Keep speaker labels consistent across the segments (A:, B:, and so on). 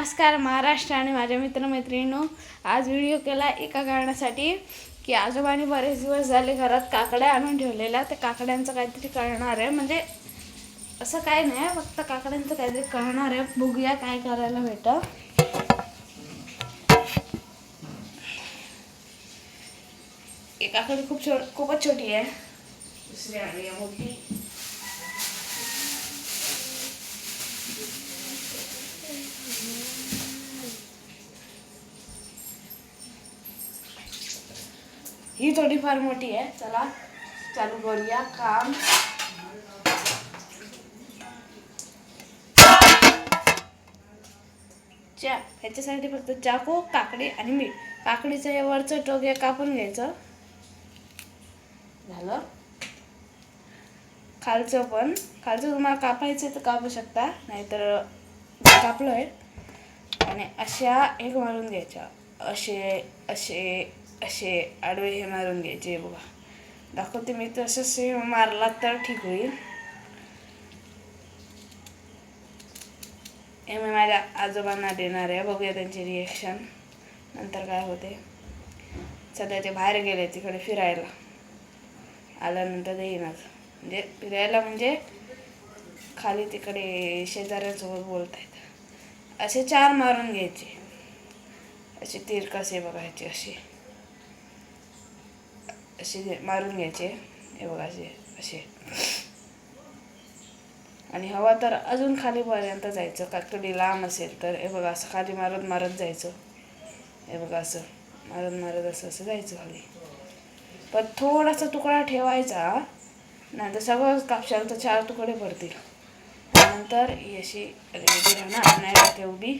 A: नमस्कार महाराष्ट्र आणि माझ्या मित्रमैत्रिणींनो, आज व्हिडिओ केला एका कारणासाठी की आजोबांनी बरेच दिवस झाले घरात काकड्या आणून ठेवलेल्या. त्या काकड्यांचं काहीतरी करणार आहे, म्हणजे असं काय नाही, फक्त काकड्यांचं काहीतरी करणार आहे. बघूया काय करायला भेटतं. एक काकडी खूपच छोटी आहे, दुसरी आणि मोठी. ही थोडीफार मोठी आहे. चला चालू करूया काम. ह्याच्यासाठी फक्त चाकू, काकडी आणि मीठ. काकडीचं हे वरचं टोक हे कापून घ्यायचं. झालं. खालचं तुम्हाला कापायचं तर कापू शकता, नाहीतर कापलं आहे. आणि अशा एक मारून घ्यायच्या, असे असे असे आडवे हे मारून घ्यायचे. बघा दाखवते मी, तसं मारला तर ठीक होईल. हे मी माझ्या आजोबांना देणार आहे, बघूया त्यांची रिॲक्शन नंतर काय होते. सध्या ते बाहेर गेले तिकडे फिरायला, आल्यानंतर ते येणार. म्हणजे फिरायला म्हणजे खाली तिकडे शेजाऱ्यांसोबत बोलतायत. असे 4 मारून घ्यायचे, असे तिरकसे बघायचे, असे मारून घ्यायचे. हे बघा असे. आणि हवा तर अजून खालीपर्यंत जायचं. काकडी लांब असेल तर हे बघा असं खाली मारत जायचं. हे बघा असं मारत असं जायचं खाली. पण थोडासा तुकडा ठेवायचा, नाही तर सगळं कापशाल तर 4 तुकडे पडतील. त्यानंतर ही अशी रेडी राहणार, नाही राहते उभी.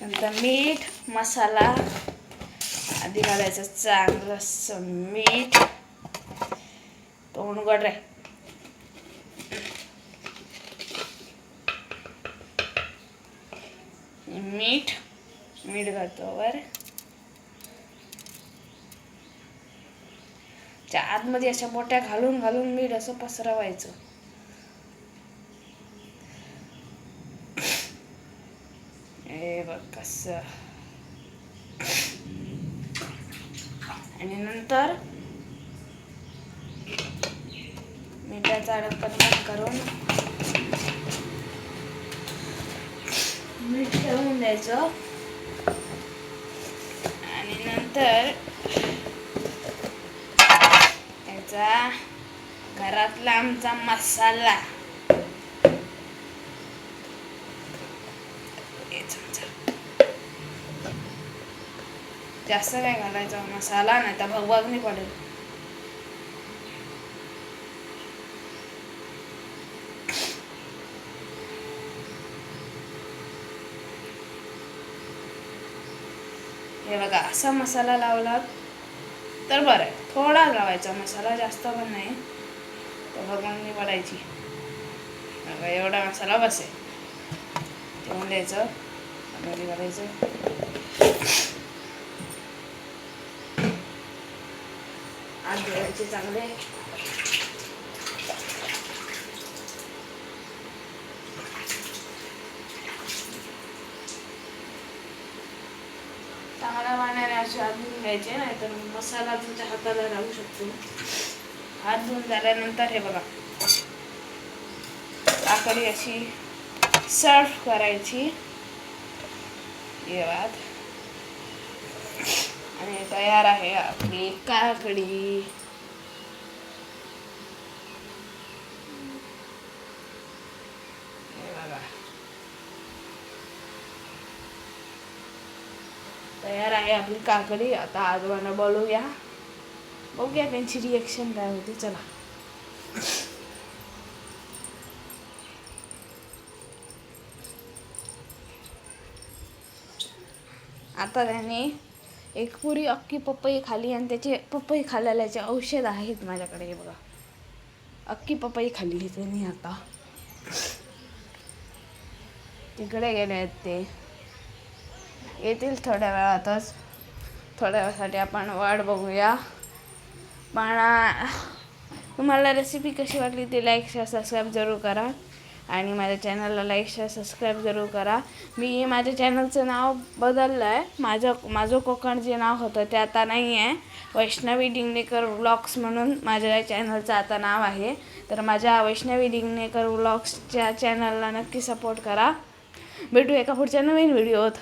A: नंतर मीठ मसाला आधी घालायचं, चांगलंसं मीठ. तोंड उघड रे. मीठ घालतो वर. त्या आतमध्ये अशा मोठ्या घालून मीठ असं पसरवायचं. हे बघ कसं. आणि नंतर मिठाचा अडकपण करून मीठ ठेवून द्यायचं. आणि नंतर याचा घरातला आमचा मसाला जास्त काय घालायचा मसाला, नाही तर भगभगणी पडेल. हे बघा असा मसाला लावला तर बरं आहे. थोडा लावायचा मसाला, जास्त पण नाही, तर भगभगणी पडायची. बघा एवढा मसाला बसेल. ठेवून द्यायचं, मध्ये घालायचं. आज धुवायचे चांगले. चांगल्या पाण्याने असे हात धुवून घ्यायचे, नाहीतर मसाला तुमच्या हाताला लागू शकतो. हात धुवून झाल्यानंतर हे बघा काकडी अशी सर्व करायची. आणि तयार आहे आपली काकडी. तयार आहे आपली काकडी. आता आजोबांना बोलवूया, बघूया त्यांची रिॲक्शन काय होती. चला. आता त्यांनी एक पुरी अख्खी पपई खाली, आणि त्याचे पपई खाल्ल्याचे औषध आहेत माझ्याकडे. हे बघा अख्खी पपई खाल्ली त्यांनी. आता तिकडे गेले आहेत, ते येतील थोड्या वेळातच. थोड्या वेळासाठी आपण वाट बघूया. पण तुम्हाला रेसिपी कशी वाटली ते लाईक शेअर सबस्क्राईब जरूर करा आणि माझ्या चॅनलला लाईक शेअर सबस्क्राईब जरूर करा. मी माझ्या चॅनलचं नाव बदललं आहे. माझं कोकण जे नाव होतं ते आता नाही आहे. वैष्णवी डिंगणेकर व्लॉग्स म्हणून माझ्या चॅनलचं आता नाव आहे. तर माझ्या वैष्णवी डिंगणेकर व्लॉग्सच्या चॅनलला नक्की सपोर्ट करा. भेटू एका पुढच्या नवीन व्हिडिओत.